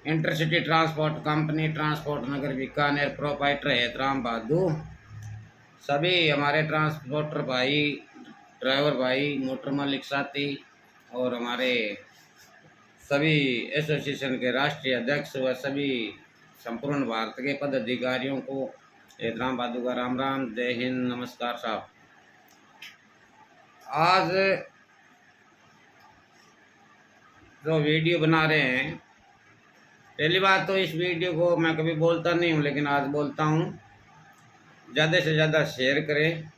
Intercity transport company, transport नगर Bikaner, proprietor Hetram बहादू, सभी हमारे transporter भाई, ड्राइवर भाई, मोटर मालिक साथी और हमारे सभी एसोसिएशन के राष्ट्रीय अध्यक्ष व सभी संपूर्ण भारत के पदाधिकारियों को हेतराम बहादू का राम राम, जय हिंद, नमस्कार साहब। आज जो वीडियो बना रहे हैं, पहली बात तो इस वीडियो को मैं कभी बोलता नहीं हूँ, लेकिन आज बोलता हूँ, ज़्यादा से ज़्यादा शेयर करें,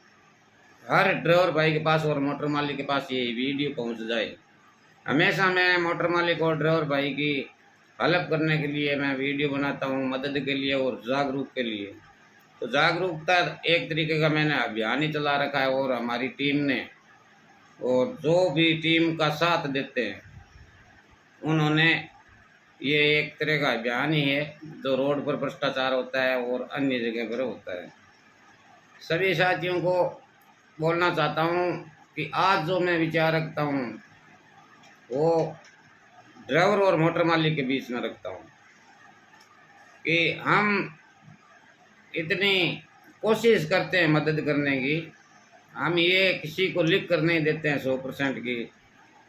हर ड्राइवर भाई के पास और मोटर मालिक के पास ये वीडियो पहुँच जाए। हमेशा मैं मोटर मालिक और ड्राइवर भाई की हेल्प करने के लिए मैं वीडियो बनाता हूँ, मदद के लिए और जागरूक के लिए। तो जागरूकता एक तरीके का मैंने अभियान ही चला रखा है और हमारी टीम ने, और जो भी टीम का साथ देते हैं उन्होंने, ये एक तरह का अभियान ही है जो रोड पर भ्रष्टाचार होता है और अन्य जगह पर होता है। सभी साथियों को बोलना चाहता हूँ कि आज जो मैं विचार रखता हूँ वो ड्राइवर और मोटर मालिक के बीच में रखता हूँ कि हम इतनी कोशिश करते हैं मदद करने की, हम ये किसी को लिख कर नहीं देते हैं 100% की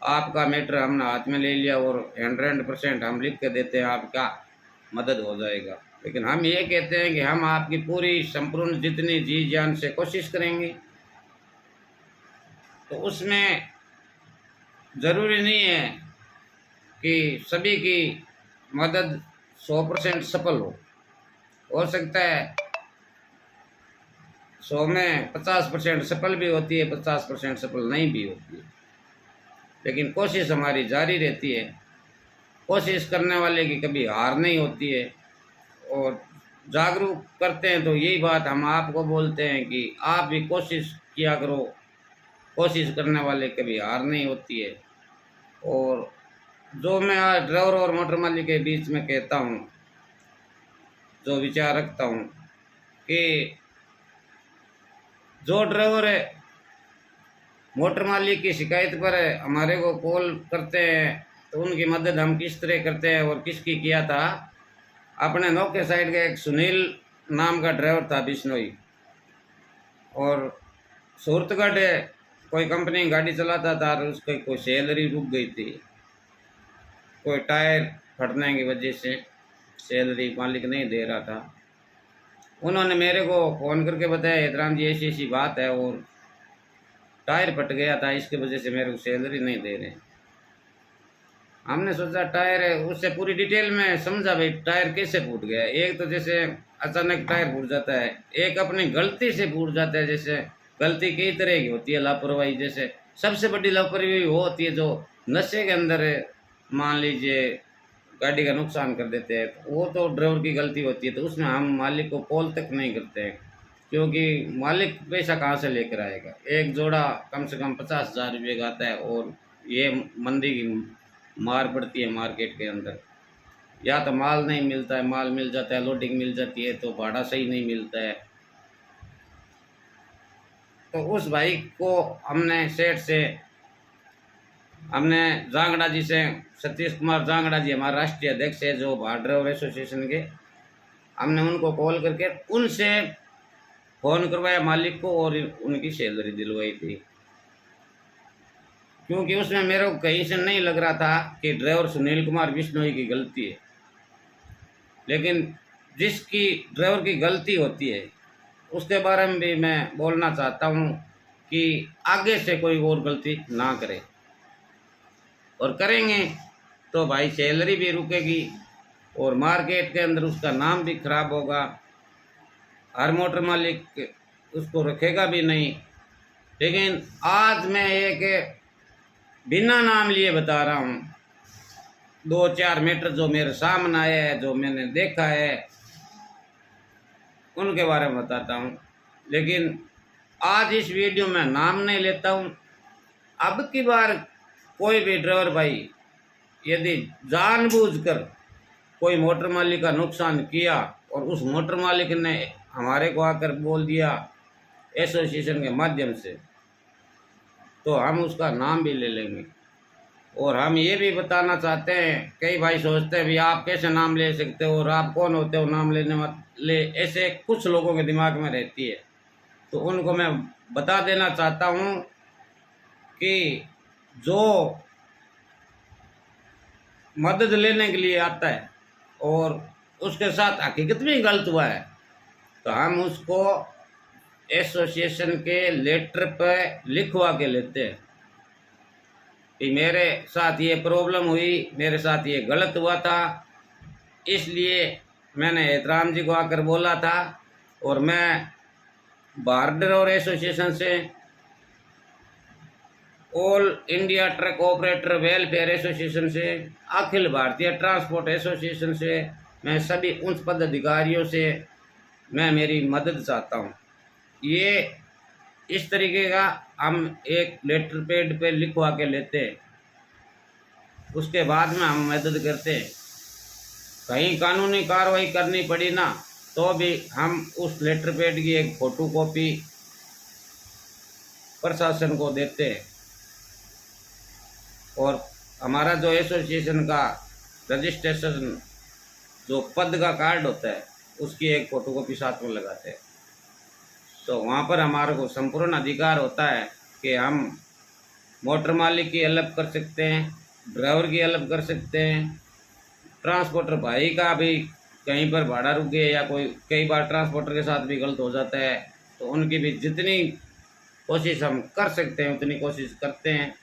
आपका मैटर हमने हाथ में ले लिया और 100% हम लिख के देते हैं आपका मदद हो जाएगा। लेकिन हम ये कहते हैं कि हम आपकी पूरी संपूर्ण जितनी जी जान से कोशिश करेंगे। तो उसमें ज़रूरी नहीं है कि सभी की मदद 100% सफल हो सकता है 100 में 50% सफल भी होती है, 50% सफल नहीं भी होती है, लेकिन कोशिश हमारी जारी रहती है। कोशिश करने वाले की कभी हार नहीं होती है और जागरूक करते हैं। तो यही बात हम आपको बोलते हैं कि आप भी कोशिश किया करो, कोशिश करने वाले कभी हार नहीं होती है। और जो मैं आज ड्राइवर और मोटर मालिक के बीच में कहता हूँ, जो विचार रखता हूँ कि जो ड्राइवर है मोटर मालिक की शिकायत पर हमारे को कॉल करते हैं तो उनकी मदद हम किस तरह करते हैं और किसकी किया था। अपने नौके साइड का एक सुनील नाम का ड्राइवर था बिश्नोई, और सूरतगढ़ कोई कंपनी गाड़ी चलाता था और उसकी कोई सैलरी रुक गई थी, कोई टायर फटने की वजह से सैलरी मालिक नहीं दे रहा था। उन्होंने मेरे को फ़ोन करके बताया हेतराम जी ऐसी ऐसी बात है और टायर फट गया था, इसके वजह से मेरे को सैलरी नहीं दे रहे। हमने सोचा टायर है, उससे पूरी डिटेल में समझा भाई टायर कैसे फूट गया। एक तो जैसे अचानक टायर फूट जाता है, एक अपनी गलती से फूट जाता है। जैसे गलती कई तरह की होती है, लापरवाही, जैसे सबसे बड़ी लापरवाही वो होती है जो नशे के अंदर मान लीजिए गाड़ी का नुकसान कर देते हैं, वो तो ड्राइवर की गलती होती है। तो उसमें हम मालिक को कॉल तक नहीं करते हैं, क्योंकि मालिक पैसा कहाँ से लेकर आएगा। एक जोड़ा कम से कम 50,000 रुपये का आता है और ये मंदी की मार पड़ती है मार्केट के अंदर। या तो माल नहीं मिलता है, माल मिल जाता है, लोडिंग मिल जाती है तो भाड़ा सही नहीं मिलता है। तो उस भाई को हमने सेठ से, हमने जांगड़ा जी से, सतीश कुमार जांगड़ा जी हमारे राष्ट्रीय अध्यक्ष है जो भारत ड्राइवर एसोसिएशन के, हमने उनको कॉल करके उनसे फ़ोन करवाया मालिक को और उनकी सैलरी दिलवाई थी। क्योंकि उसमें मेरे को कहीं से नहीं लग रहा था कि ड्राइवर सुनील कुमार बिश्नोई की गलती है, लेकिन जिसकी ड्राइवर की गलती होती है उसके बारे में भी मैं बोलना चाहता हूँ कि आगे से कोई और गलती ना करे, और करेंगे तो भाई सैलरी भी रुकेगी और मार्केट के अंदर उसका नाम भी खराब होगा। हर मोटर मालिक उसको रखेगा भी नहीं। लेकिन आज मैं एक बिना नाम लिए बता रहा हूँ, 2-4 मैटर जो मेरे सामने आया है, जो मैंने देखा है, उनके बारे में बताता हूँ। लेकिन आज इस वीडियो में नाम नहीं लेता हूँ। अब की बार कोई भी ड्राइवर भाई यदि जानबूझकर कोई मोटर मालिक का नुकसान किया और उस मोटर मालिक ने हमारे को आकर बोल दिया एसोसिएशन के माध्यम से, तो हम उसका नाम भी ले लेंगे और हम ये भी बताना चाहते हैं, कई भाई सोचते हैं भी आप कैसे नाम ले सकते हो और आप कौन होते हो नाम लेने वाले, ऐसे कुछ लोगों के दिमाग में रहती है। तो उनको मैं बता देना चाहता हूँ कि जो मदद लेने के लिए आता है और उसके साथ हकीकत में गलत हुआ है, तो हम उसको एसोसिएशन के लेटर पे लिखवा के लेते हैं कि मेरे साथ ये प्रॉब्लम हुई, मेरे साथ ये गलत हुआ था, इसलिए मैंने एहतराम जी को आकर बोला था। और मैं भारत ड्राइवर एसोसिएशन से, all India truck operator welfare association से, अखिल भारतीय ट्रांसपोर्ट एसोसिएशन से, मैं सभी उच्च पदाधिकारियों से मैं मेरी मदद चाहता हूँ। ये इस तरीके का हम एक लेटर पैड पे लिखवा के लेते हैं, उसके बाद में हम मदद करते हैं। कहीं कानूनी कार्रवाई करनी पड़ी ना तो भी हम उस लेटर पैड की एक फोटो कॉपी प्रशासन को देते हैं। और हमारा जो एसोसिएशन का रजिस्ट्रेशन जो पद का कार्ड होता है उसकी एक फोटोकॉपी साथ में लगाते हैं। तो वहाँ पर हमारे को संपूर्ण अधिकार होता है कि हम मोटर मालिक की हेल्प कर सकते हैं, ड्राइवर की हेल्प कर सकते हैं, ट्रांसपोर्टर भाई का भी कहीं पर भाड़ा रुक गया या कोई, कई बार ट्रांसपोर्टर के साथ भी गलत हो जाता है, तो उनकी भी जितनी कोशिश हम कर सकते हैं उतनी कोशिश करते हैं।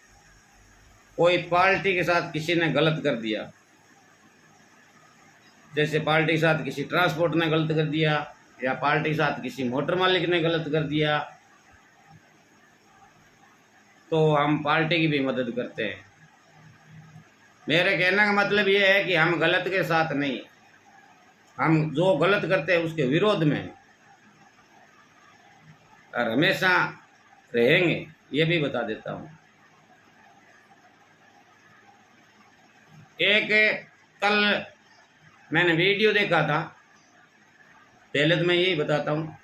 कोई पार्टी के साथ किसी ने गलत कर दिया, जैसे पार्टी के साथ किसी ट्रांसपोर्ट ने गलत कर दिया या पार्टी के साथ किसी मोटर मालिक ने गलत कर दिया, तो हम पार्टी की भी मदद करते हैं। मेरे कहने का मतलब ये है कि हम गलत के साथ नहीं, हम जो गलत करते हैं उसके विरोध में और हमेशा रहेंगे, ये भी बता देता हूँ। एक कल मैंने वीडियो देखा था, पहले तो मैं यही बताता हूँ,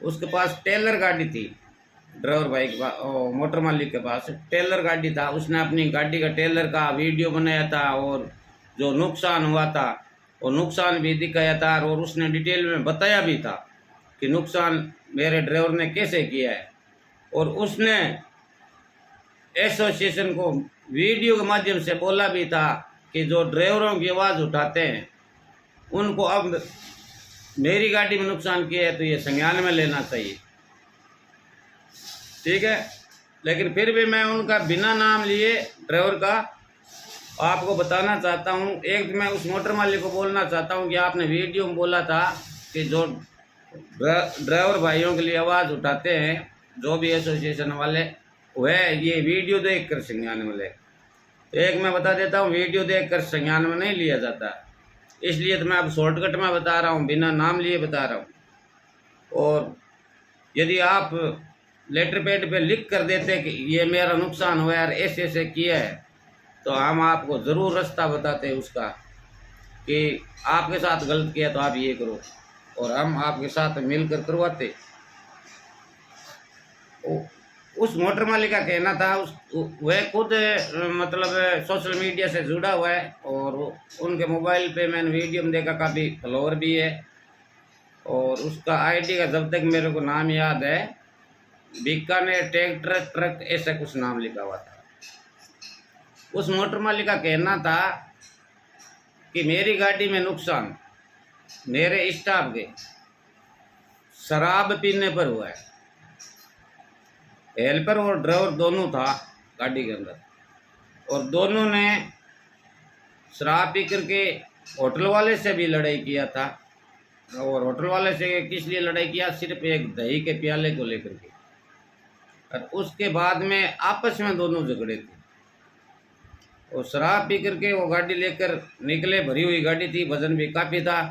उसके पास टेलर गाड़ी थी, ड्राइवर भाई के पास, मोटर मालिक के पास टेलर गाड़ी था। उसने अपनी गाड़ी का टेलर का वीडियो बनाया था और जो नुकसान हुआ था वो नुकसान भी दिखाया था और उसने डिटेल में बताया भी था कि नुकसान मेरे ड्राइवर ने कैसे किया है। और उसने एसोसिएशन को वीडियो के माध्यम से बोला भी था कि जो ड्राइवरों की आवाज़ उठाते हैं उनको अब मेरी गाड़ी में नुकसान किया है तो ये संज्ञान में लेना चाहिए, ठीक है। लेकिन फिर भी मैं उनका बिना नाम लिए ड्राइवर का आपको बताना चाहता हूँ। एक मैं उस मोटर मालिक को बोलना चाहता हूँ कि आपने वीडियो में बोला था कि जो ड्राइवर भाइयों के लिए आवाज़ उठाते हैं जो भी एसोसिएशन वाले, वह ये वीडियो देख कर संज्ञान में ले। एक मैं बता देता हूँ, वीडियो देख कर संज्ञान में नहीं लिया जाता, इसलिए तो मैं अब शॉर्टकट में बता रहा हूँ, बिना नाम लिए बता रहा हूँ। और यदि आप लेटर पैड पे लिख कर देते कि ये मेरा नुकसान हुआ है, ऐसे ऐसे किया है, तो हम आपको ज़रूर रास्ता बताते हैं उसका कि आपके साथ गलत किया तो आप ये करो, और हम आपके साथ मिलकर करवाते। उस मोटर मालिक का कहना था, वह खुद मतलब सोशल मीडिया से जुड़ा हुआ है और उनके मोबाइल पे मैंने वीडियो में देखा काफ़ी फॉलोअर भी है। और उसका आईडी का जब तक मेरे को नाम याद है, बीकानेर ट्रैक्टर ट्रक ऐसा कुछ नाम लिखा हुआ था। उस मोटर मालिक का कहना था कि मेरी गाड़ी में नुकसान मेरे स्टाफ के शराब पीने पर हुआ है। हेल्पर और ड्राइवर दोनों था गाड़ी के अंदर, और दोनों ने शराब पी करके होटल वाले से भी लड़ाई किया था। और होटल वाले से किस लिए लड़ाई किया? सिर्फ एक दही के प्याले को लेकर के। और उसके बाद में आपस में दोनों झगड़े थे और शराब पी करके वो गाड़ी लेकर निकले। भरी हुई गाड़ी थी, वजन भी काफ़ी था।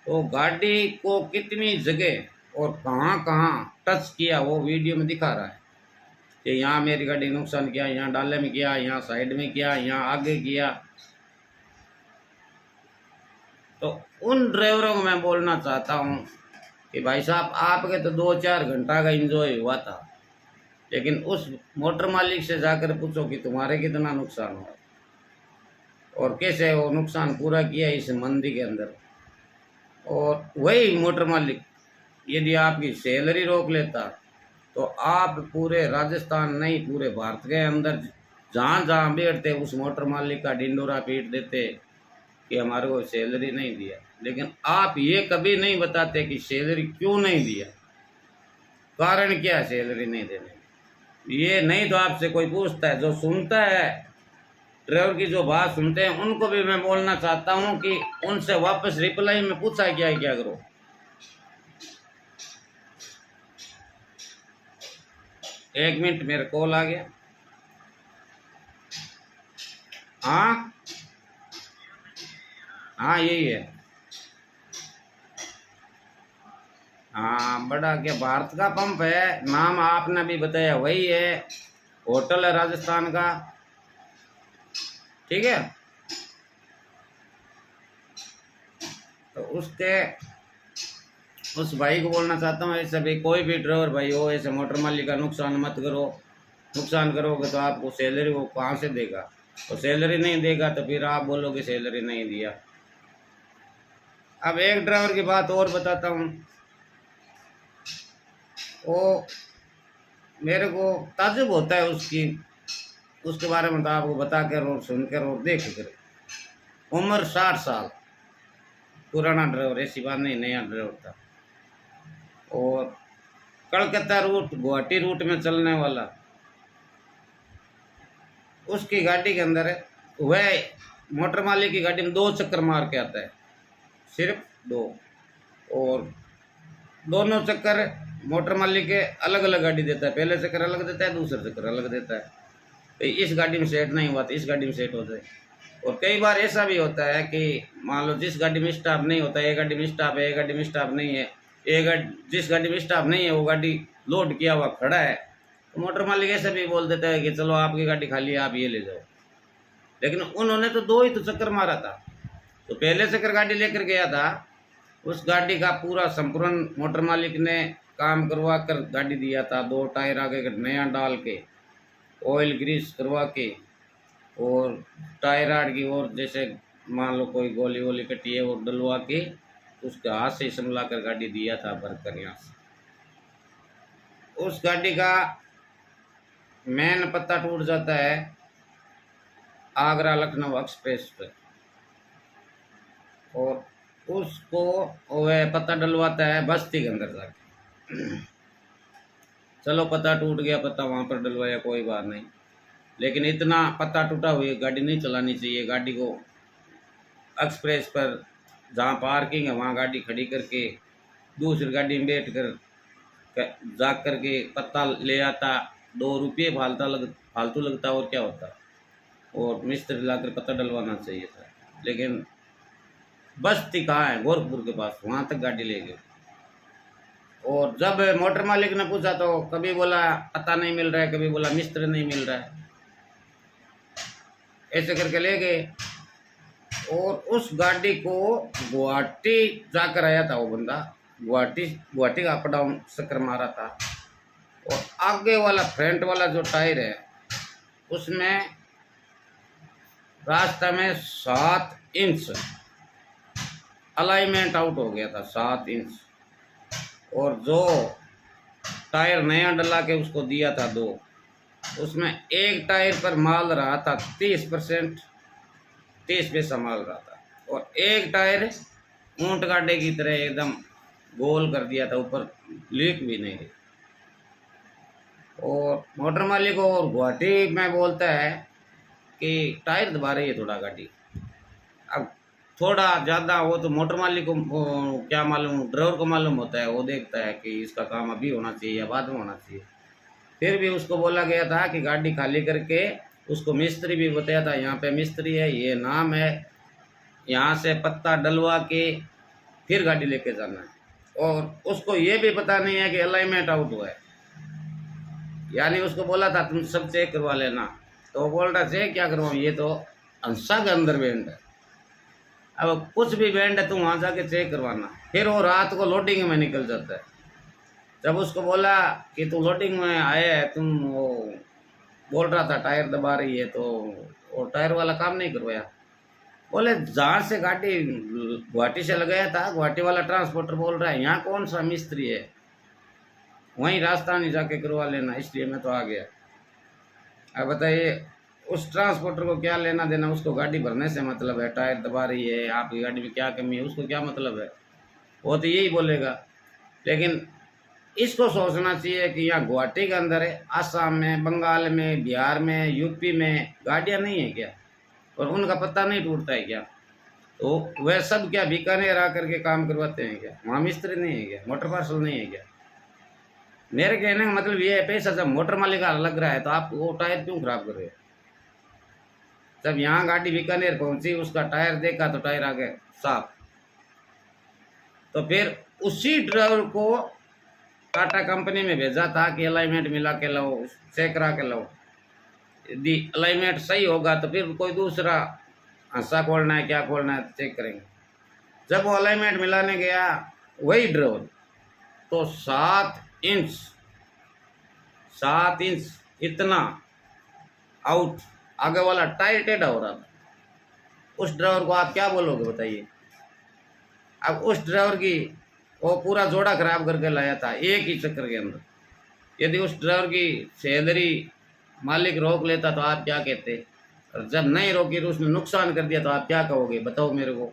तो गाड़ी को कितनी जगह और कहाँ कहाँ टच किया वो वीडियो में दिखा रहा है कि यहाँ मेरी गाड़ी नुकसान किया, यहाँ डाले में किया, यहाँ साइड में किया, यहाँ आगे किया। तो उन ड्राइवरों को मैं बोलना चाहता हूँ कि भाई साहब, आपके तो 2-4 घंटा का एंजॉय हुआ था, लेकिन उस मोटर मालिक से जाकर पूछो कि तुम्हारे कितना नुकसान हुआ और कैसे वो नुकसान पूरा किया इस मंदी के अंदर। और वही मोटर मालिक यदि आपकी सैलरी रोक लेता तो आप पूरे राजस्थान नहीं पूरे भारत के अंदर जहाँ जहाँ बैठते उस मोटर मालिक का ढिंडोरा पीट देते कि हमारे को सैलरी नहीं दिया। लेकिन आप ये कभी नहीं बताते कि सैलरी क्यों नहीं दिया, कारण क्या है सैलरी नहीं देने। ये नहीं तो आपसे कोई पूछता है, जो सुनता है ड्राइवर की जो बात सुनते हैं उनको भी मैं बोलना चाहता हूँ कि उनसे वापस रिप्लाई में पूछा क्या है क्या करो। एक मिनट मेरा कॉल आ गया। हाँ हाँ यही है। हाँ बड़ा क्या भारत का पंप है, नाम आपने भी बताया वही है, होटल है राजस्थान का। ठीक है, तो उसके उस भाई को बोलना चाहता हूँ ऐसे भी कोई भी ड्राइवर भाई हो ऐसे मोटर मालिक का नुकसान मत करो। नुकसान करोगे तो आपको सैलरी वो कहाँ से देगा, तो सैलरी नहीं देगा तो फिर आप बोलोगे सैलरी नहीं दिया। अब एक ड्राइवर की बात और बताता हूँ, वो मेरे को ताजुब होता है उसके बारे में तो आपको बता कर और सुनकर और देख कर। उम्र 60 साल, पुराना ड्राइवर, ऐसी बात नहीं नया ड्राइवर था, और कलकत्ता रूट गुवाहाटी रूट में चलने वाला। उसकी गाड़ी के अंदर है वह मोटर मालिक की गाड़ी में 2 चक्कर मार के आता है, सिर्फ 2, और दोनों चक्कर मोटर मालिक के अलग अलग गाड़ी देता है, पहले चक्कर अलग देता है दूसरा चक्कर अलग देता है। तो इस गाड़ी में सेट नहीं हुआ तो इस गाड़ी में सेट हो जाए। और कई बार ऐसा भी होता है कि मान लो जिस गाड़ी में स्टाफ नहीं होता है, एक गाड़ी में स्टाफ है, एक गाड़ी में स्टाफ नहीं है, जिस गाड़ी में स्टाफ नहीं है वो गाड़ी लोड किया हुआ खड़ा है, तो मोटर मालिक ऐसा भी बोल देता है कि चलो आपकी गाड़ी खाली है आप ये ले जाओ। लेकिन उन्होंने तो 2 ही तो चक्कर मारा था, तो पहले चक्कर गाड़ी लेकर गया था, उस गाड़ी का पूरा संपूर्ण मोटर मालिक ने काम करवा कर गाड़ी दिया था। 2 टायर आगे का नया डाल के, ऑयल ग्रीस करवा के, और टायर आड़ की और जैसे मान लो कोई गोली वोली कटी है वो डलवा के उसके हाथ से संभला कर गाड़ी दिया था भर कर यहाँ से। उस गाड़ी का मेन पत्ता टूट जाता है आगरा लखनऊ एक्सप्रेस पे, और उसको वह पत्ता डलवाता है बस्ती के अंदर जाके। चलो पत्ता टूट गया, पत्ता वहाँ पर डलवाया कोई बात नहीं, लेकिन इतना पत्ता टूटा हुई गाड़ी नहीं चलानी चाहिए। गाड़ी को एक्सप्रेस पर जहाँ पार्किंग है वहाँ गाड़ी खड़ी करके दूसरी गाड़ी में बैठ कर जा कर के पत्ता ले आता, 2 रुपये फालतू लगता और क्या होता, और मिस्त्री लाकर पत्ता डलवाना चाहिए था। लेकिन बस्ती कहाँ है, गोरखपुर के पास, वहाँ तक गाड़ी ले गए। और जब मोटर मालिक ने पूछा तो कभी बोला पता नहीं मिल रहा है, कभी बोला मिस्त्री नहीं मिल रहा है, ऐसे करके ले गए। और उस गाड़ी को गुवाहाटी जाकर आया था वो बंदा, गुवाहाटी का अप डाउन चक्कर मारा था। और आगे वाला फ्रंट वाला जो टायर है उसमें रास्ता में 7 इंच अलाइनमेंट आउट हो गया था, 7 इंच। और जो टायर नया डला के उसको दिया था 2, उसमें एक टायर पर माल रहा था 30%, 30 पैसा माल रहा था, और एक टायर ऊंट गाड़े की तरह एकदम गोल कर दिया था, ऊपर लीक भी नहीं। और मोटर मालिक और गुवाहाटी में बोलता है कि टायर दबा रही है थोड़ा गाड़ी। अब थोड़ा ज़्यादा वो तो मोटर मालिक को क्या मालूम, ड्राइवर को मालूम होता है, वो देखता है कि इसका काम अभी होना चाहिए या बाद में होना चाहिए। फिर भी उसको बोला गया था कि गाड़ी खाली करके, उसको मिस्त्री भी बताया था यहाँ पे मिस्त्री है, ये नाम है, यहाँ से पत्ता डलवा के फिर गाड़ी लेके जाना है। और उसको ये भी पता नहीं है कि अलाइनमेंट आउट हुआ है, यानी उसको बोला था तुम सब चेक करवा लेना, तो वो बोल रहा चेक क्या करवाऊँ, ये तो अंसा के अंदर बैंड है, अब कुछ भी बैंड है तुम वहाँ जाके चेक करवाना। फिर वो रात को लोडिंग में निकल जाता है, जब उसको बोला कि तू लोडिंग में आया है, तुम वो बोल रहा था टायर दबा रही है, तो वो टायर वाला काम नहीं करवाया। बोले जहाँ से गाड़ी गुवाहाटी से लगाया था, गुवाहाटी वाला ट्रांसपोर्टर बोल रहा है यहाँ कौन सा मिस्त्री है, वहीं राजस्थानी जाके करवा लेना, इसलिए मैं तो आ गया। अब बताइए उस ट्रांसपोर्टर को क्या लेना देना, उसको गाड़ी भरने से मतलब है, टायर दबा रही है, आपकी गाड़ी में क्या कमी है, उसको क्या मतलब है, वो तो यही बोलेगा। लेकिन इसको सोचना चाहिए कि यहाँ गुवाहाटी के अंदर है, आसाम में, बंगाल में, बिहार में, यूपी में गाड़ियाँ नहीं है क्या, और उनका पता नहीं टूटता है क्या? तो वह सब क्या बीकानेर आकर के काम करवाते हैं क्या? वहाँ मिस्त्री नहीं है क्या? मोटर पार्सल नहीं है क्या? मेरे कहने का मतलब ये है, पैसा जब मोटर मालिक का लग रहा है तो आप वो टायर क्यों खराब कर रहे हो? जब यहाँ गाड़ी बीकानेर पहुंची, उसका टायर देखा तो टायर आ गए साफ, तो फिर उसी ड्राइवर को टाटा कंपनी में भेजा था कि अलाइनमेंट मिला के लाओ, चेक करा के लाओ, यदि अलाइनमेंट सही होगा तो फिर कोई दूसरा हंसा खोलना है, क्या खोलना है चेक करेंगे। जब वो अलाइनमेंट मिलाने गया वही ड्राइवर, तो 7 इंच इतना आउट, आगे वाला टायर टेढ़ा हो रहा था। उस ड्राइवर को आप क्या बोलोगे बताइए? अब उस ड्राइवर की वो पूरा जोड़ा खराब करके लाया था एक ही चक्कर के अंदर। यदि उस ड्राइवर की सैलरी मालिक रोक लेता तो आप क्या कहते? और जब नहीं रोकी तो उसने नुकसान कर दिया तो आप क्या कहोगे? बताओ मेरे को।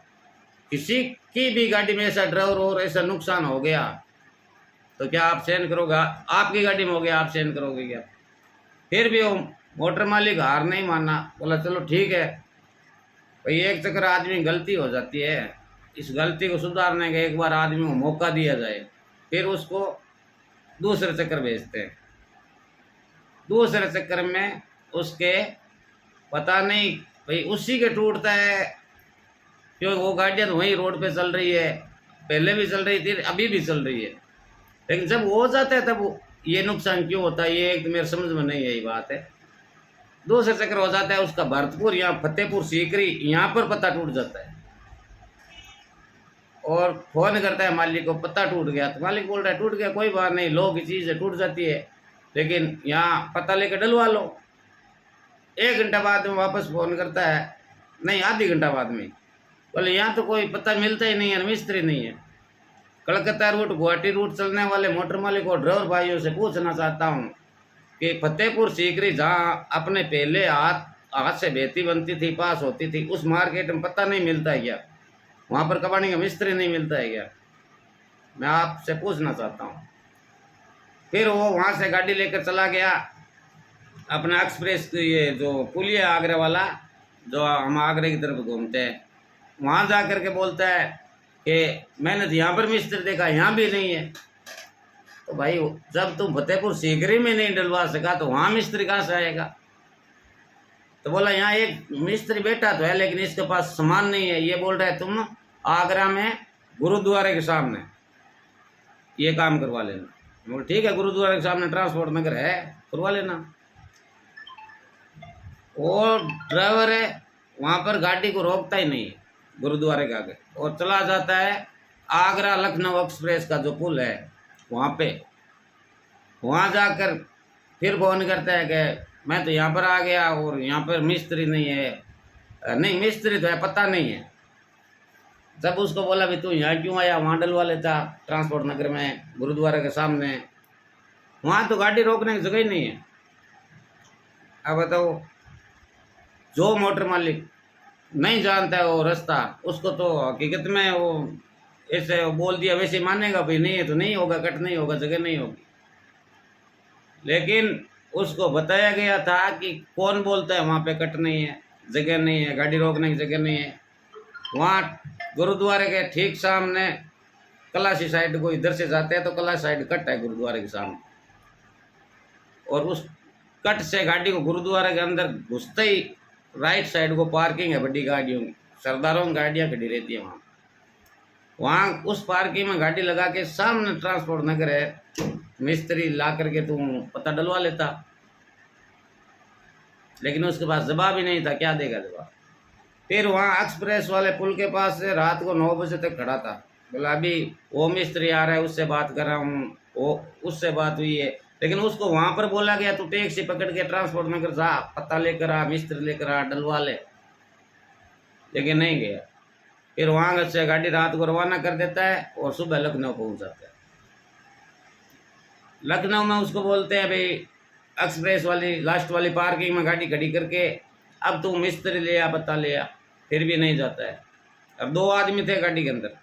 किसी की भी गाड़ी में ऐसा ड्राइवर और ऐसा नुकसान हो गया तो क्या आप सहन करोगे? आपकी गाड़ी में हो गया, आप सहन करोगे क्या? फिर भी वो मोटर मालिक हार नहीं माना, बोला चलो ठीक है भाई, एक चक्कर आदमी गलती हो जाती है, इस गलती को सुधारने का एक बार आदमी को मौका दिया जाए, फिर उसको दूसरे चक्कर भेजते हैं। दूसरे चक्कर में उसके पता नहीं भाई उसी के टूटता है, क्योंकि वो गाड़ियाँ तो वहीं रोड पे चल रही है, पहले भी चल रही थी, अभी भी चल रही है। लेकिन जब हो जाता है तब ये नुकसान क्यों होता है, ये एक तो मेरे समझ में नहीं यही बात है। दूसरे चक्कर हो जाता है उसका भरतपुर, यहाँ फतेहपुर सीकरी, यहाँ पर पता टूट जाता है, और फोन करता है मालिक को, पता टूट गया, तो मालिक बोल रहा है टूट गया कोई बात नहीं, लो की चीज़ है, टूट जाती है, लेकिन यहाँ पता लेकर डलवा लो। 1 घंटा बाद में वापस फ़ोन करता है, नहीं आधी घंटा बाद में, बोले यहाँ तो कोई पता मिलता ही नहीं है, मिस्त्री नहीं है। कलकत्ता रूट, गुवाहाटी रूट चलने वाले मोटर मालिक और ड्राइवर भाइयों से पूछना चाहता हूँ कि फतेहपुर सीकरी जहाँ अपने पहले हाथ से बेहती बनती थी, पास होती थी, उस मार्केट में पता नहीं मिलता है क्या? वहाँ पर कबाड़ी का मिस्त्री नहीं मिलता है क्या? मैं आपसे पूछना चाहता हूँ। फिर वो वहाँ से गाड़ी लेकर चला गया अपना एक्सप्रेस, ये जो पुलिया आगरा वाला, जो हम आगरे की तरफ घूमते हैं, वहाँ जा कर के बोलता है कि मैंने तो यहाँ पर मिस्त्री देखा, यहाँ भी नहीं है। तो भाई जब तुम फतेहपुर सीकरी में नहीं डलवा सका तो वहाँ मिस्त्री कहाँ से आएगा? तो बोला यहाँ एक मिस्त्री बैठा तो है, लेकिन इसके पास सामान नहीं है, ये बोल रहा है तुम आगरा में गुरुद्वारे के सामने ये काम करवा लेना। बोल ठीक है, गुरुद्वारे के सामने ट्रांसपोर्ट नगर है, करवा लेना। वो ड्राइवर है वहाँ पर गाड़ी को रोकता ही नहीं है गुरुद्वारे के आगे, और चला जाता है आगरा लखनऊ एक्सप्रेस का जो पुल है वहाँ पे। वहाँ जाकर फिर फोन करता है कि मैं तो यहाँ पर आ गया और यहाँ पर मिस्त्री नहीं है, नहीं मिस्त्री तो है, पता नहीं है। जब उसको बोला भी तू यहाँ क्यों आया, वहाँ डलवा लेता ट्रांसपोर्ट नगर में गुरुद्वारे के सामने, वहाँ तो गाड़ी रोकने की जगह ही नहीं है। अब बताओ, जो मोटर मालिक नहीं जानता है वो रास्ता, उसको तो हकीकत में वो ऐसे बोल दिया वैसे मानेगा, भाई नहीं है तो नहीं होगा, कट नहीं होगा, जगह नहीं होगी। लेकिन उसको बताया गया था कि कौन बोलता है वहाँ पे कट नहीं है, जगह नहीं है, गाड़ी रोकने की जगह नहीं है। वहाँ गुरुद्वारे के ठीक सामने कलासी साइड को इधर से जाते हैं तो कलासी साइड कट है गुरुद्वारे के सामने, और उस कट से गाड़ी को गुरुद्वारे के अंदर घुसते ही राइट साइड को पार्किंग है बड़ी गाड़ियों की, सरदारों की गाड़ियाँ खड़ी रहती है वहाँ। वहाँ उस पार्किंग में गाड़ी लगा के सामने ट्रांसपोर्ट नगर है, मिस्त्री ला करके तुम पता डलवा लेता, लेकिन उसके पास जवाब ही नहीं था, क्या देगा जवाब। फिर वहाँ एक्सप्रेस वाले पुल के पास से रात को 9 बजे तक खड़ा था, बोला अभी वो मिस्त्री आ रहा है उससे बात कर रहा हूँ, वो उससे बात हुई है, लेकिन उसको वहां पर बोला गया तू टैक्सी पकड़ के ट्रांसपोर्ट नगर जा, पत्ता लेकर आ, मिस्त्री लेकर आ, डलवा ले, लेकिन नहीं गया। फिर वहां से गाड़ी रात को रवाना कर देता है और सुबह लखनऊ पहुंच जाता है। लखनऊ में उसको बोलते हैं भाई एक्सप्रेस वाली लास्ट वाली पार्किंग में गाड़ी खड़ी करके अब तू मिस्त्री ले आ, पता ले आ, फिर भी नहीं जाता है। अब 2 आदमी थे गाड़ी के अंदर,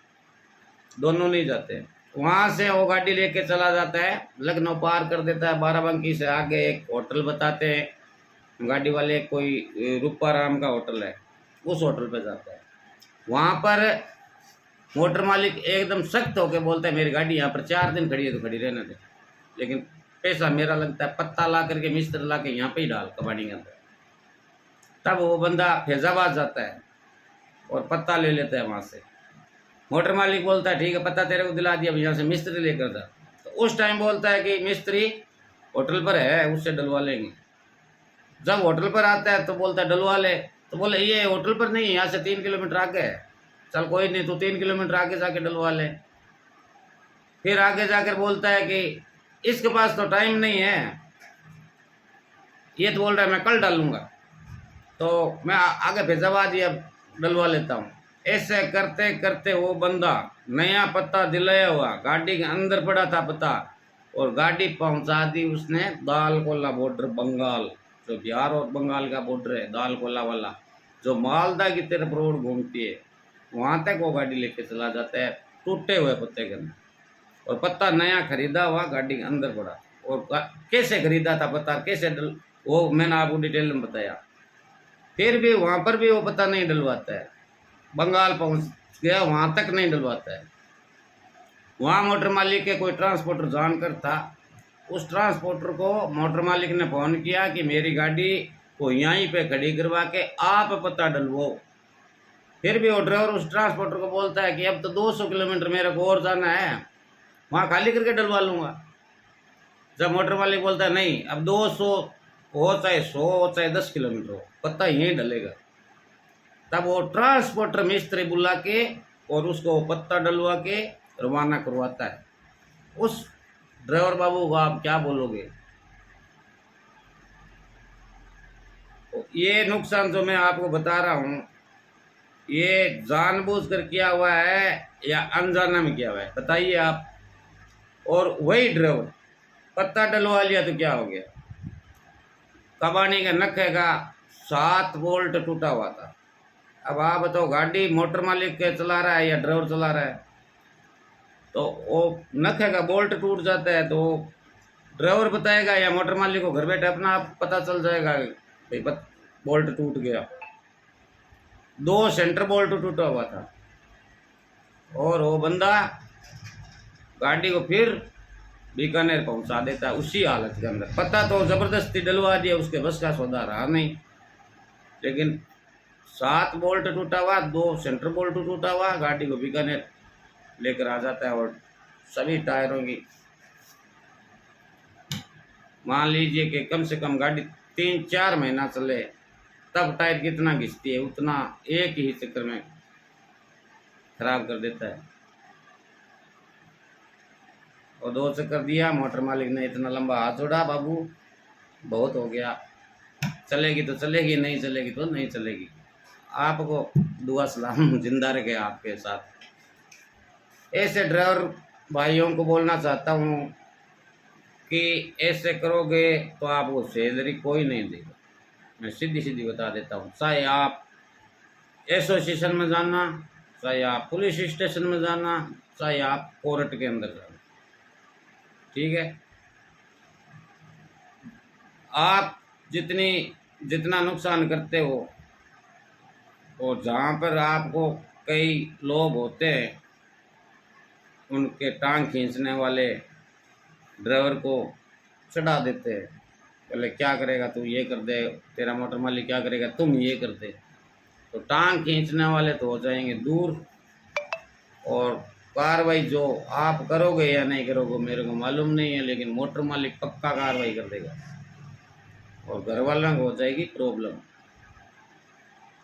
दोनों नहीं जाते। वहां से वो गाड़ी लेके चला जाता है, लखनऊ पार कर देता है, बाराबंकी से आगे एक होटल बताते हैं गाड़ी वाले, कोई रूपाराम का होटल है, उस होटल पे जाता है। वहां पर मोटर मालिक एकदम सख्त होके बोलता है मेरी गाड़ी यहाँ पर 4 दिन खड़ी है तो खड़ी रहने दे, लेकिन पैसा मेरा लगता है, पत्ता ला करके मिस्त्री ला के यहाँ पे ही डाल कबाड़ी के अंदर। तब वो बंदा फैजाबाद जाता है और पत्ता ले लेता है वहां से। मोटर मालिक बोलता है ठीक है पत्ता तेरे को दिला दिया, अब यहाँ से मिस्त्री लेकर जा। तो उस टाइम बोलता है कि मिस्त्री होटल पर है, उससे डलवा लेंगे। जब होटल पर आता है तो बोलता है डलवा ले, तो बोले ये होटल पर नहीं, यहाँ से 3 किलोमीटर आगे है। चल कोई नहीं, तो 3 किलोमीटर आगे जाके डलवा ले। फिर आगे जाकर बोलता है कि इसके पास तो टाइम नहीं है, ये तो बोल रहा है मैं कल डालूंगा, तो मैं आगे फैजाबाद ही अब डलवा लेता हूँ। ऐसे करते करते वो बंदा नया पत्ता दिलाया हुआ गाड़ी के अंदर पड़ा था पता, और गाड़ी पहुंचा दी उसने दाल कोला बॉर्डर, बंगाल, जो बिहार और बंगाल का बॉर्डर है, दाल कोला वाला, जो मालदा की तरफ रोड घूमती है, वहां तक वो गाड़ी लेके चला जाता है टूटे हुए पत्ते के अंदर। और पत्ता नया खरीदा हुआ गाड़ी के अंदर पड़ा। और कैसे खरीदा था पता, कैसे वो मैंने आपको डिटेल में बताया। फिर भी वहां पर भी वो पत्ता नहीं डलवाता है, बंगाल पहुंच गया वहां तक नहीं डलवाता है। वहां मोटर मालिक के कोई ट्रांसपोर्टर जानकर था, उस ट्रांसपोर्टर को मोटर मालिक ने फोन किया कि मेरी गाड़ी को यहीं पे खड़ी करवा के आप पता डलवो। फिर भी वो ड्राइवर उस ट्रांसपोर्टर को बोलता है कि अब तो 200 किलोमीटर मेरे को और जाना है, वहां खाली करके डलवा लूंगा। जब मोटर मालिक बोलता है नहीं, अब 200 हो चाहे 100 हो चाहे 10 किलोमीटर हो, पत्ता यहीं डलेगा। तब वो ट्रांसपोर्टर मिस्त्री बुला के और उसको पत्ता डलवा के रवाना करवाता है। उस ड्राइवर बाबू को आप क्या बोलोगे? ये नुकसान जो मैं आपको बता रहा हूँ, ये जानबूझकर किया हुआ है या अनजाना में किया हुआ है, बताइए आप। और वही ड्राइवर पत्ता डलवा लिया तो क्या हो गया, कबाड़ी के नखे का 7 बोल्ट टूटा हुआ था। अब आप बताओ गाड़ी मोटर मालिक के चला रहा है या ड्राइवर चला रहा है, तो वो नखे का बोल्ट टूट जाता है तो ड्राइवर बताएगा या मोटर मालिक को घर बैठे अपना आप पता चल जाएगा भाई बोल्ट टूट गया। 2 सेंटर बोल्ट टूटा हुआ था और वो बंदा गाड़ी को फिर बीकानेर पहुंचा देता है उसी हालत के अंदर। पता तो जबरदस्ती डलवा दिया, उसके बस का सौदा रहा नहीं, लेकिन 7 बोल्ट टूटा हुआ, 2 सेंटर बोल्ट टूटा हुआ, गाड़ी को बीकानेर लेकर आ जाता है। और सभी टायरों की मान लीजिए कि कम से कम गाड़ी 3-4 महीना चले, तब टायर कितना घिसती है उतना एक ही चक्कर में खराब कर देता है। और 2 चक्कर दिया, मोटर मालिक ने इतना लंबा हाथ जोड़ा, बाबू बहुत हो गया, चलेगी तो चलेगी, नहीं चलेगी तो नहीं चलेगी। आपको दुआ सलाम जिंदा रखे आपके साथ। ऐसे ड्राइवर भाइयों को बोलना चाहता हूँ कि ऐसे करोगे तो आपको सैलरी कोई नहीं देगा। मैं सीधी सीधी बता देता हूँ, चाहे आप एसोसिएशन में जाना, चाहे आप पुलिस स्टेशन में जाना, चाहे आप कोर्ट के अंदर जाना, ठीक है। आप जितना नुकसान करते हो, और जहाँ पर आपको कई लोग होते हैं उनके टांग खींचने वाले ड्राइवर को चढ़ा देते हैं, बोले क्या करेगा तू, ये कर दे, तेरा मोटर मालिक क्या करेगा, तुम ये कर दे। तो टांग खींचने वाले तो हो जाएंगे दूर, और कार्रवाई जो आप करोगे या नहीं करोगे मेरे को मालूम नहीं है, लेकिन मोटर मालिक पक्का कार्रवाई कर देगा और घर वालों को हो जाएगी प्रॉब्लम।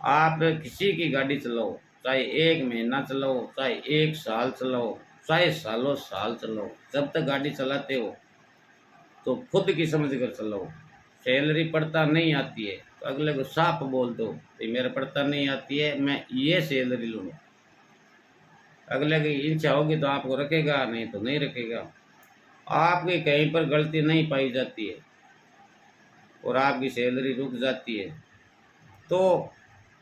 आप किसी की गाड़ी चलाओ, चाहे 1 महीना चलाओ, चाहे 1 साल चलाओ, चाहे सालों साल चलाओ, जब तक गाड़ी चलाते हो तो खुद की समझ कर चलाओ। सैलरी पड़ता नहीं आती है तो अगले को साफ बोल दो कि मेरा पड़ता नहीं आती है, मैं ये सैलरी लूँगा। अगले की इच्छा होगी तो आपको रखेगा, नहीं तो नहीं रखेगा। आपकी कहीं पर गलती नहीं पाई जाती है और आपकी सैलरी रुक जाती है तो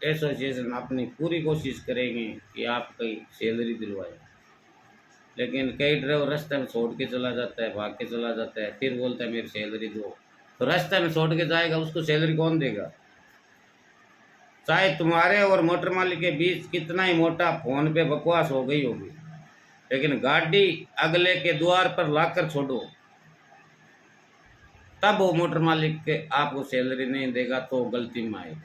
एसोसिएशन अपनी पूरी कोशिश करेंगे कि आपकी सैलरी दिलवाए। लेकिन कई ड्राइवर रास्ते में छोड़ के चला जाता है, भाग के चला जाता है, फिर बोलता है मेरी सैलरी दो। तो रास्ते में छोड़ के जाएगा, उसको सैलरी कौन देगा? चाहे तुम्हारे और मोटर मालिक के बीच कितना ही मोटा फोन पे बकवास हो गई होगी, लेकिन गाड़ी अगले के द्वार पर लाकर छोड़ो, तब वो मोटर मालिक के आपको सैलरी नहीं देगा तो गलती में आएगा।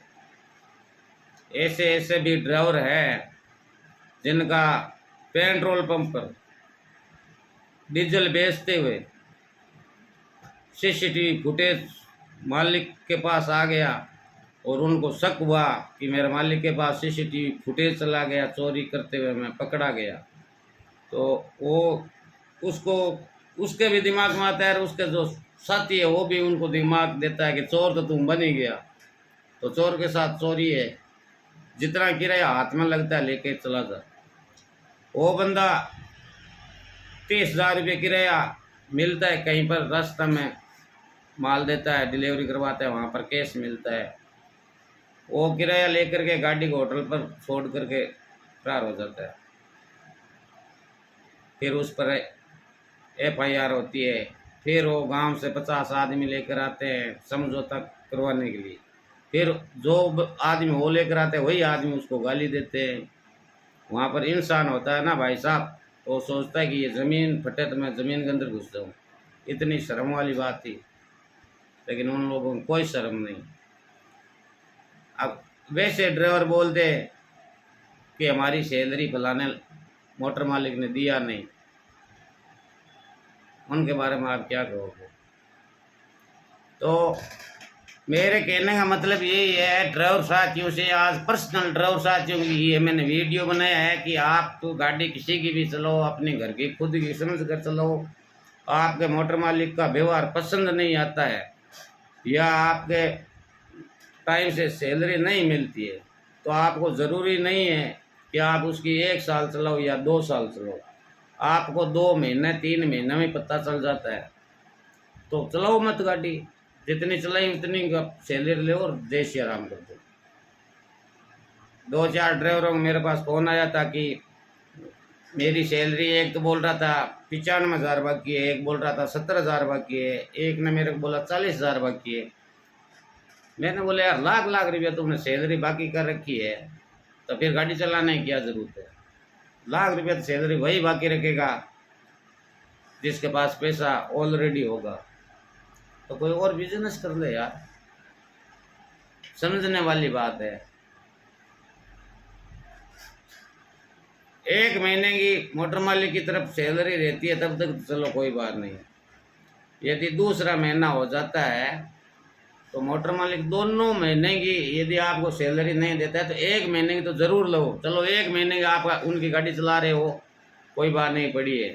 ऐसे ऐसे भी ड्राइवर है जिनका पेट्रोल पंप पर डीजल बेचते हुए सीसीटीवी फुटेज मालिक के पास आ गया और उनको शक हुआ कि मेरे मालिक के पास सीसीटीवी फुटेज चला गया, चोरी करते हुए मैं पकड़ा गया। तो वो उसको उसके भी दिमाग में आता है और उसके जो साथी है वो भी उनको दिमाग देता है कि चोर तो तुम बन ही गया, तो चोर के साथ चोरी है, जितना किराया हाथ में लगता है लेके चला जा। वो बंदा 30,000 रुपये किराया मिलता है, कहीं पर रास्ता में माल देता है, डिलीवरी करवाता है, वहाँ पर कैश मिलता है, वो किराया लेकर के गाड़ी को होटल पर छोड़ करके फरार हो जाता है। फिर उस पर FIR होती है, फिर वो गांव से 50 आदमी लेकर आते हैं समझौता करवाने के लिए। फिर जो आदमी वो लेकर आते हैं वही आदमी उसको गाली देते हैं। वहाँ पर इंसान होता है ना भाई साहब, वो सोचता है कि ये ज़मीन फटे तो मैं ज़मीन के अंदर घुस जाऊँ। इतनी शर्म वाली बात थी, लेकिन उन लोगों को कोई शर्म नहीं। अब वैसे ड्राइवर बोल दे कि हमारी सैलरी फलाने मोटर मालिक ने दिया नहीं, उनके बारे में आप क्या कहोगे? तो मेरे कहने का मतलब यही है ड्राइवर साथियों से, आज पर्सनल ड्राइवर साथियों के लिए मैंने वीडियो बनाया है कि आप तो गाड़ी किसी की भी चलो, अपने घर की खुद की समझ कर चलो। आपके मोटर मालिक का व्यवहार पसंद नहीं आता है या आपके टाइम से सैलरी नहीं मिलती है तो आपको ज़रूरी नहीं है कि आप उसकी 1 साल चलाओ या 2 साल चलाओ, आपको 2 महीने 3 महीने में पता चल जाता है। तो चलाओ मत गाड़ी, जितनी चलाई उतनी सैलरी ले और देश आराम कर दो। 2-4 ड्राइवरों को मेरे पास फ़ोन आया था कि मेरी सैलरी, एक तो बोल रहा था 95,000 बाकी है, एक बोल रहा था 70,000 बाकी है, एक ने मेरे को बोला 40,000 बाकी है। मैंने बोला यार लाख लाख रुपया तुमने सैलरी बाकी कर रखी है तो फिर गाड़ी चलाने की क्या ज़रूरत है? लाख रुपया तो सैलरी वही बाकी रखेगा जिसके पास पैसा ऑलरेडी होगा। तो कोई और बिजनेस कर ले यार, समझने वाली बात है। 1 महीने की मोटर मालिक की तरफ सैलरी रहती है तब तक चलो कोई बात नहीं। यदि दूसरा महीना हो जाता है तो मोटर मालिक दोनों महीने की यदि आपको सैलरी नहीं देता है तो 1 महीने की तो ज़रूर लो। चलो 1 महीने की आप उनकी गाड़ी चला रहे हो, कोई बात नहीं पड़ी है,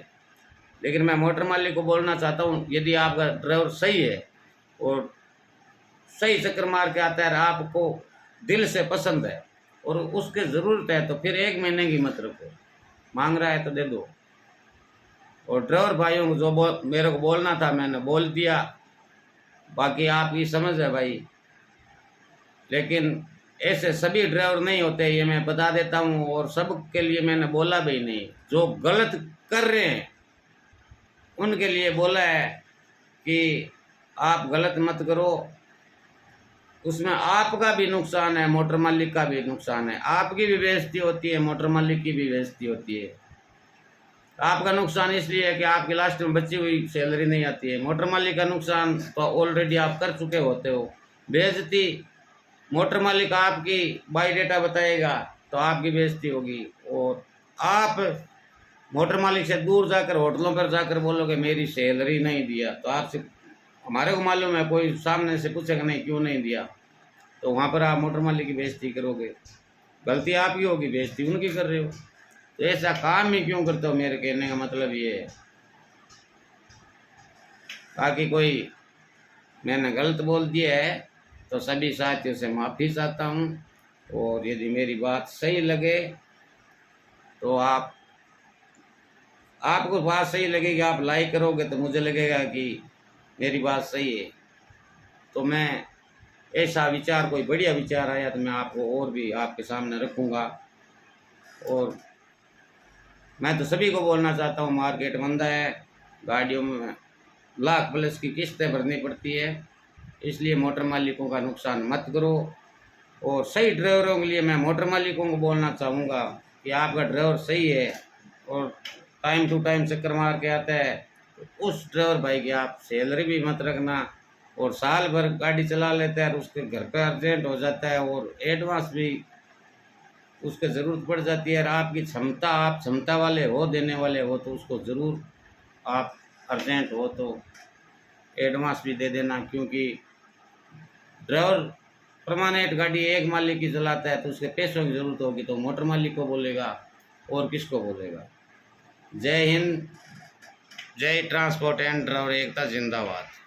लेकिन मैं मोटर मालिक को बोलना चाहता हूँ यदि आपका ड्राइवर सही है और सही चक्कर मार के आता है, आपको दिल से पसंद है और उसके ज़रूरत है तो फिर 1 महीने की मत रखो, मांग रहा है तो दे दो। और ड्राइवर भाइयों को जो मेरे को बोलना था मैंने बोल दिया, बाकी आपकी समझ है भाई, लेकिन ऐसे सभी ड्राइवर नहीं होते ये मैं बता देता हूँ, और सब के लिए मैंने बोला भी नहीं। जो गलत कर रहे हैं उनके लिए बोला है कि आप गलत मत करो, उसमें आपका भी नुकसान है, मोटर मालिक का भी नुकसान है, आपकी भी बेइज्जती होती है, मोटर मालिक की भी बेइज्जती होती है। आपका नुकसान इसलिए है कि आपकी लास्ट में बची हुई सैलरी नहीं आती है, मोटर मालिक का नुकसान तो ऑलरेडी आप कर चुके होते हो। बेइज्जती मोटर मालिक आपकी बायोडाटा बताएगा तो आपकी बेइज्जती होगी, और आप मोटर मालिक से दूर जाकर होटलों पर जाकर बोलोगे मेरी सैलरी नहीं दिया, तो आपसे हमारे को मालूम है कोई सामने से पूछेगा नहीं क्यों नहीं दिया, तो वहाँ पर आप मोटर मालिक की बेइज्जती करोगे। गलती आपकी होगी, बेइज्जती उनकी कर रहे हो। तो ऐसा काम ही क्यों करते हो, मेरे कहने का मतलब ये है। बाकी कोई मैंने गलत बोल दिया है तो सभी साथियों से माफ़ी चाहता हूँ, और यदि मेरी बात सही लगे तो आपको बात सही लगेगी, आप लाइक करोगे तो मुझे लगेगा कि मेरी बात सही है। तो मैं ऐसा विचार, कोई बढ़िया विचार आया तो मैं आपको और भी आपके सामने रखूँगा। और मैं तो सभी को बोलना चाहता हूँ, मार्केट मंदा है, गाड़ियों में लाख प्लस की किस्तें भरनी पड़ती है, इसलिए मोटर मालिकों का नुकसान मत करो। और सही ड्राइवरों के लिए मैं मोटर मालिकों को बोलना चाहूँगा कि आपका ड्राइवर सही है और टाइम टू टाइम चक्कर मार के आता है, तो उस ड्राइवर भाई की आप सैलरी भी मत रखना। और साल भर गाड़ी चला लेता है और उसके घर पे अर्जेंट हो जाता है और एडवांस भी उसके ज़रूरत पड़ जाती है, और आपकी क्षमता, आप क्षमता वाले हो, देने वाले हो, तो उसको ज़रूर आप अर्जेंट हो तो एडवांस भी दे देना। क्योंकि ड्राइवर परमानेंट गाड़ी एक मालिक की चलाता है तो उसके पैसों की ज़रूरत होगी तो मोटर मालिक को बोलेगा और किसको बोलेगा। जय हिंद, जय ट्रांसपोर्ट एंड ड्राइवर एकता जिंदाबाद।